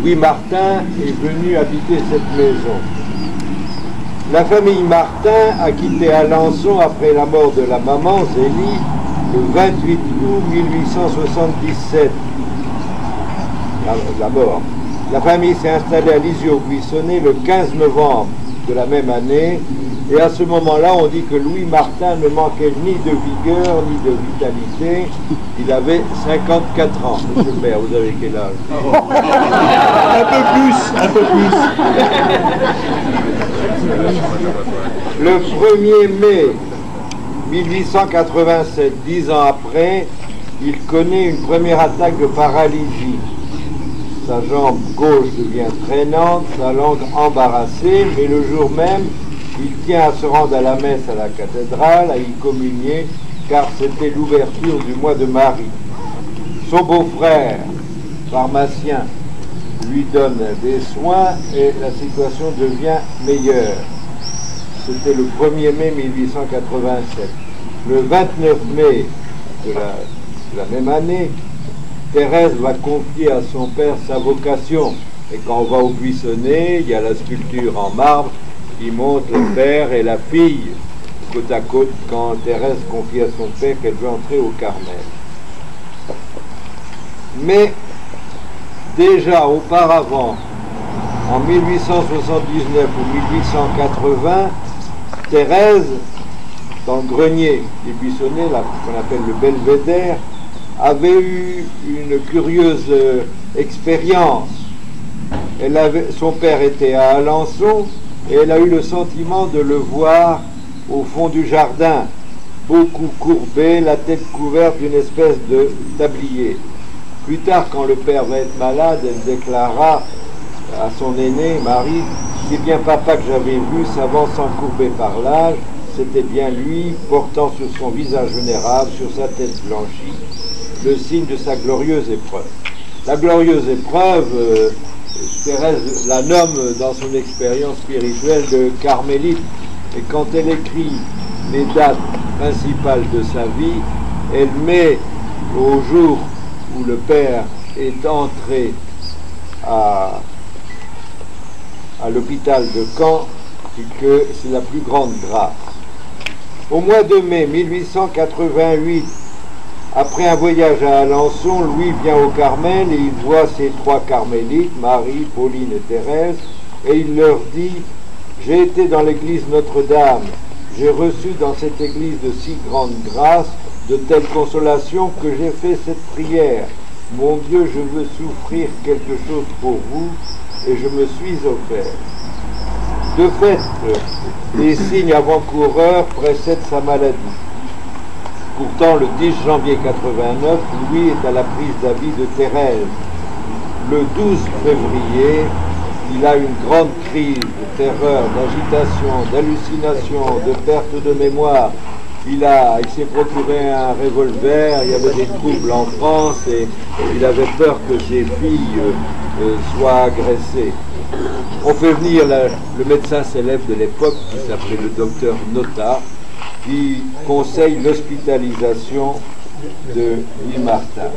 Louis Martin est venu habiter cette maison. La famille Martin a quitté Alençon après la mort de la maman, Zélie, le 28 août 1877. La mort. La famille s'est installée à Lisieux-Buissonnet le 15 novembre de la même année. Et à ce moment-là, on dit que Louis Martin ne manquait ni de vigueur, ni de vitalité. Il avait 54 ans. Monsieur le maire, vous avez quel âge? Un peu plus, un peu plus. Le 1er mai 1887, 10 ans après, il connaît une première attaque de paralysie. Sa jambe gauche devient traînante, sa langue embarrassée, mais le jour même, il tient à se rendre à la messe à la cathédrale, à y communier, car c'était l'ouverture du mois de Marie. Son beau-frère, pharmacien, lui donne des soins et la situation devient meilleure. C'était le 1er mai 1887. Le 29 mai de la même année, Thérèse va confier à son père sa vocation. Et quand on va au Buissonnet, il y a la sculpture en marbre qui montre le père et la fille côte à côte quand Thérèse confie à son père qu'elle veut entrer au Carmel. Mais déjà auparavant, en 1879 ou 1880, Thérèse, dans le grenier des Buissonnets, qu'on appelle le belvédère, avait eu une curieuse expérience. Son père était à Alençon et elle a eu le sentiment de le voir au fond du jardin, beaucoup courbé, la tête couverte d'une espèce de tablier. Plus tard, quand le père va être malade, elle déclara à son aîné, Marie, c'est bien papa que j'avais vu s'avançant courbé par l'âge, c'était bien lui, portant sur son visage vénérable, sur sa tête blanchie, le signe de sa glorieuse épreuve. La glorieuse épreuve, Thérèse la nomme dans son expérience spirituelle de carmélite, et quand elle écrit les dates principales de sa vie, elle met au jour où le père est entré à l'hôpital de Caen, que c'est la plus grande grâce. Au mois de mai 1888, après un voyage à Alençon, Louis vient au Carmel et il voit ses trois carmélites, Marie, Pauline et Thérèse, et il leur dit « J'ai été dans l'église Notre-Dame, j'ai reçu dans cette église de si grande grâce, de telle consolation que j'ai fait cette prière. Mon Dieu, je veux souffrir quelque chose pour vous et je me suis offert. » De fait, les signes avant-coureurs précèdent sa maladie. Pourtant, le 10 janvier 89, Louis est à la prise d'avis de Thérèse. Le 12 février, il a une grande crise de terreur, d'agitation, d'hallucination, de perte de mémoire. Il s'est procuré un revolver, il y avait des troubles en France et il avait peur que ses filles soient agressées. On fait venir le médecin célèbre de l'époque qui s'appelait le docteur Nota, qui conseille l'hospitalisation de Louis Martin.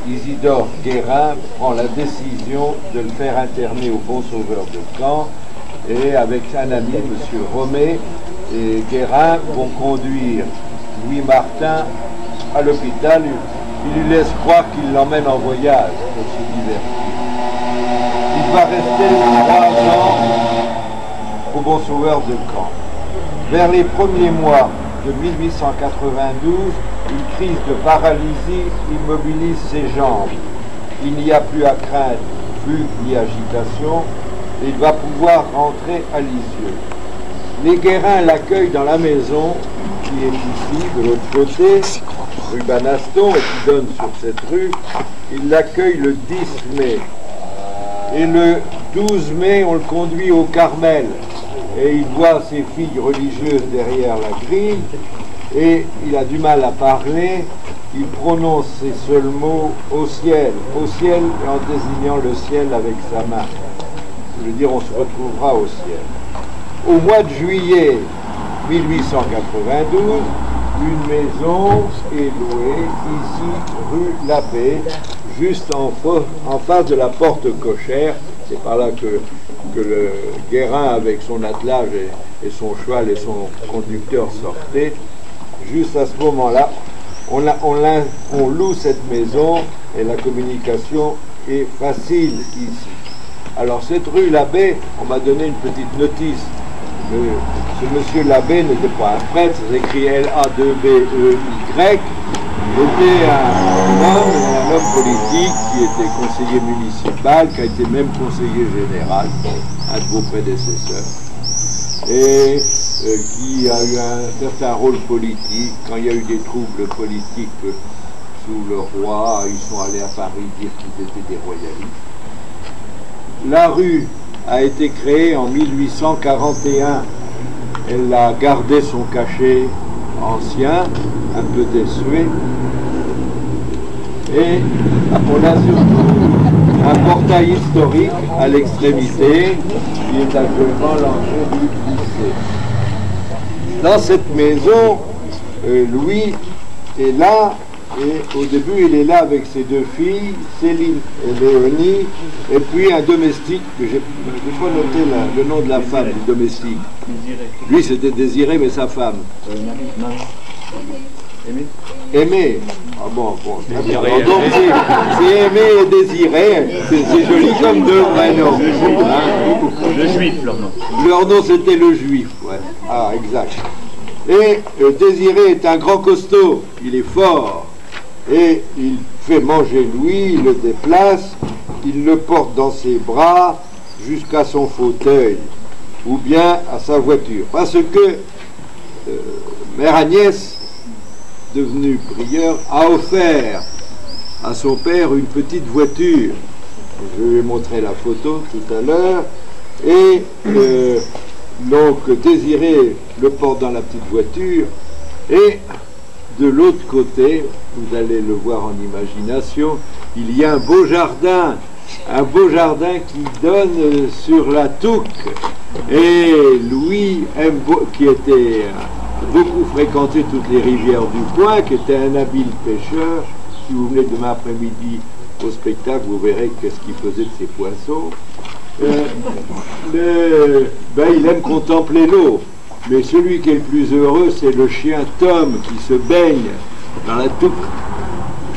Isidore Guérin prend la décision de le faire interner au Bon Sauveur de Caen et avec un ami, M. Romé, et Guérin vont conduire Louis Martin à l'hôpital. Il lui laisse croire qu'il l'emmène en voyage pour se divertir. Il va rester 3 ans au Bon Sauveur de Caen. Vers les premiers mois de 1892, une crise de paralysie immobilise ses jambes. Il n'y a plus à craindre fugue ni agitation, et il va pouvoir rentrer à Lisieux. Les Guérins l'accueillent dans la maison qui est ici, de l'autre côté, rue Banaston, et qui donne sur cette rue. Ils l'accueillent le 10 mai. Et le 12 mai, on le conduit au Carmel. Et il voit ses filles religieuses derrière la grille, et il a du mal à parler. Il prononce ces seuls mots au ciel en désignant le ciel avec sa main. Je veux dire, on se retrouvera au ciel. Au mois de juillet 1892, une maison est louée ici, rue Labbé, juste en face de la porte cochère. C'est par là que le Guérin, avec son attelage et son cheval et son conducteur sortaient. Juste à ce moment-là, on loue cette maison et la communication est facile ici. Alors cette rue Labbé, on m'a donné une petite notice. Ce monsieur Labbé n'était pas un prêtre, c'est écrit L-A-2-B-E-Y. Il était un homme politique qui était conseiller municipal, qui a été même conseiller général, un de vos prédécesseurs, et qui a eu un certain rôle politique. Quand il y a eu des troubles politiques sous le roi, ils sont allés à Paris dire qu'ils étaient des royalistes. La rue a été créée en 1841. Elle a gardé son cachet ancien, un peu désuet. Et on a surtout un portail historique à l'extrémité qui est actuellement l'entrée du lycée. Dans cette maison, Louis est là, et au début il est là avec ses deux filles, Céline et Léonie, et puis un domestique, que j'ai pas noté le nom de la femme du domestique. Lui c'était Désiré, mais sa femme. Aimé. Ah bon, très bien. Donc c'est Aimé et Désiré, c'est joli comme deux vrais noms. Le juif, leur nom. Leur nom c'était le juif, ouais. Ah, exact. Et Désiré est un grand costaud, il est fort, et il fait manger Louis, il le déplace, il le porte dans ses bras jusqu'à son fauteuil, ou bien à sa voiture. Parce que Mère Agnès, devenu prieur, a offert à son père une petite voiture. Je lui ai montré la photo tout à l'heure. Et donc Désiré le porte dans la petite voiture. Et de l'autre côté, vous allez le voir en imagination, il y a un beau jardin qui donne sur la Touques. Et Louis, qui était beaucoup fréquenté toutes les rivières du coin, qui était un habile pêcheur. Si vous venez demain après-midi au spectacle, vous verrez qu'est-ce qu'il faisait de ces poissons. Il aime contempler l'eau. Mais celui qui est le plus heureux, c'est le chien Tom qui se baigne dans la Touque.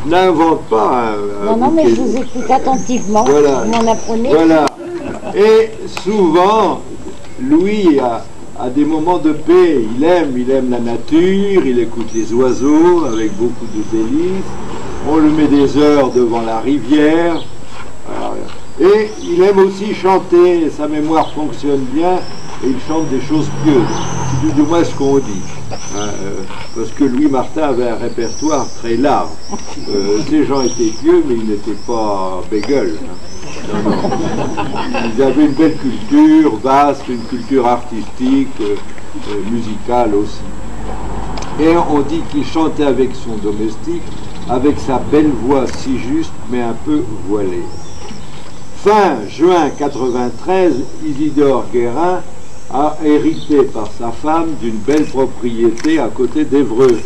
Je n'invente pas. Non, mais je vous écoute attentivement. Voilà. Vous m'en apprenez. Voilà. Et souvent, Louis a des moments de paix. Il aime la nature, il écoute les oiseaux avec beaucoup de délices. On le met des heures devant la rivière. Et il aime aussi chanter. Sa mémoire fonctionne bien et il chante des choses pieuses. C'est du moins ce qu'on dit. Parce que Louis Martin avait un répertoire très large. Ces gens étaient pieux, mais ils n'étaient pas bégueules. Non. Ils avaient une belle culture, vaste, une culture artistique, musicale aussi. Et on dit qu'il chantait avec son domestique, avec sa belle voix si juste, mais un peu voilée. Fin juin 93, Isidore Guérin a hérité par sa femme d'une belle propriété à côté d'Évreux,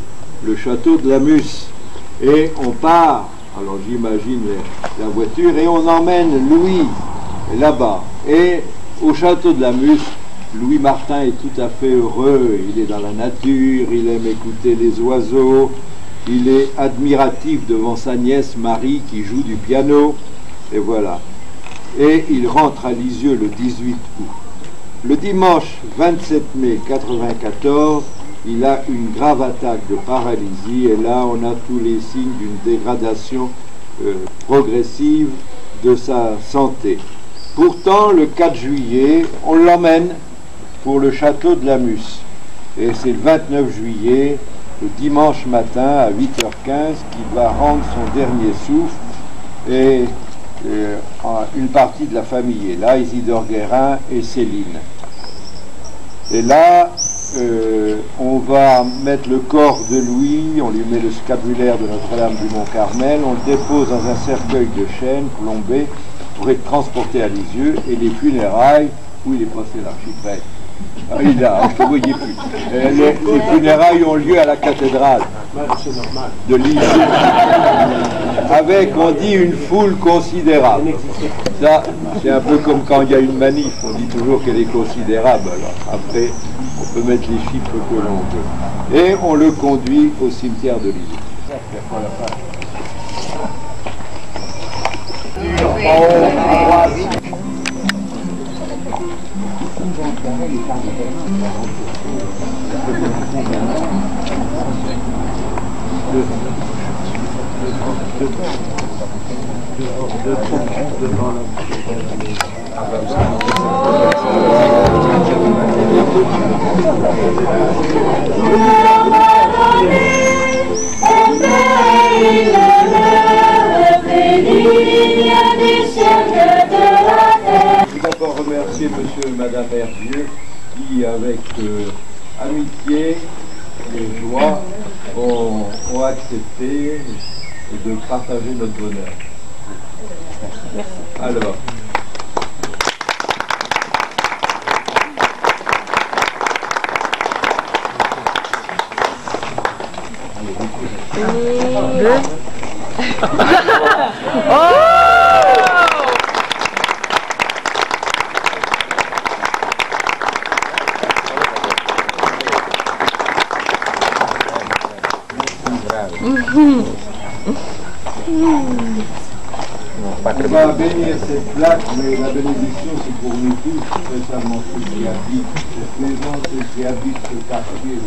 le château de la Musse. Et on part, alors j'imagine la voiture, et on emmène Louis là-bas. Et au château de la Musse, Louis Martin est tout à fait heureux. Il est dans la nature, il aime écouter les oiseaux, il est admiratif devant sa nièce Marie qui joue du piano, et voilà. Et il rentre à Lisieux le 18 août. Le dimanche 27 mai 1994, il a une grave attaque de paralysie et là on a tous les signes d'une dégradation progressive de sa santé. Pourtant, le 4 juillet, on l'emmène pour le château de la Musse. Et c'est le 29 juillet, le dimanche matin à 8h15, qu'il va rendre son dernier souffle. Et une partie de la famille est là, Isidore Guérin et Céline. Et là, on va mettre le corps de Louis, on lui met le scapulaire de Notre-Dame du Mont-Carmel, on le dépose dans un cercueil de chêne plombé pour être transporté à Lisieux, et les funérailles, où il est passé l'archiprêtre, Ah, il est là, vous ne voyez plus. Les funérailles ont lieu à la cathédrale de Lille, avec, on dit, une foule considérable. Ça, c'est un peu comme quand il y a une manif, on dit toujours qu'elle est considérable. Alors après, on peut mettre les chiffres que l'on veut. Et on le conduit au cimetière de Lille. D'abord remercier monsieur et madame Hervieux qui, avec amitié et joie, ont accepté de partager notre bonheur. Alors. On va bénir cette plaque, mais la bénédiction c'est pour nous tous, spécialement ceux qui habitent cette maison, ceux qui habitent ce quartier.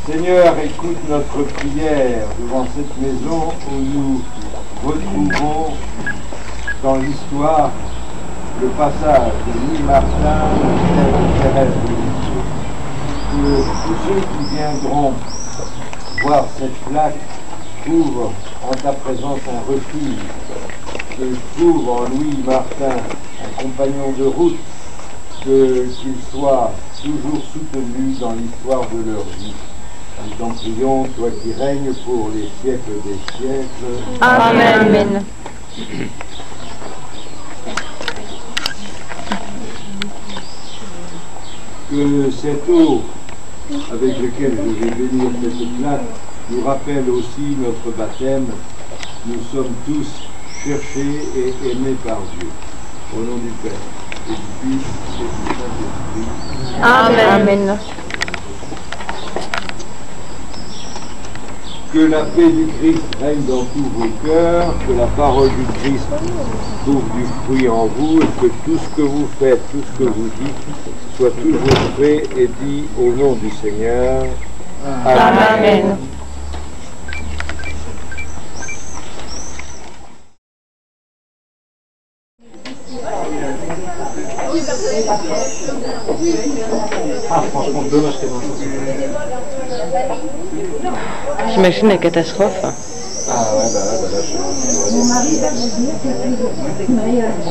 Seigneur, écoute notre prière devant cette maison où nous retrouvons dans l'histoire le passage de Louis Martin et de Thérèse de Lisieux. Que tous ceux qui viendront voir cette plaque trouvent en ta présence un refuge, que trouvent en Louis Martin un compagnon de route, qu'ils soient toujours soutenus dans l'histoire de leur vie. Nous t'en prions, toi qui règnes pour les siècles des siècles. Amen. Amen. Que cette eau avec laquelle je vais bénir cette plaque nous rappelle aussi notre baptême. Nous sommes tous cherchés et aimés par Dieu. Au nom du Père, et du Fils, et du Saint-Esprit. Amen. Amen. Que la paix du Christ règne dans tous vos cœurs, que la parole du Christ trouve du fruit en vous, et que tout ce que vous faites, tout ce que vous dites, soit toujours fait et dit au nom du Seigneur. Amen. Amen. Ah, franchement, dommage qu'elle dans J'imagine la catastrophe. Ah ouais, là, Mon mari va vous dire que c'est mariage.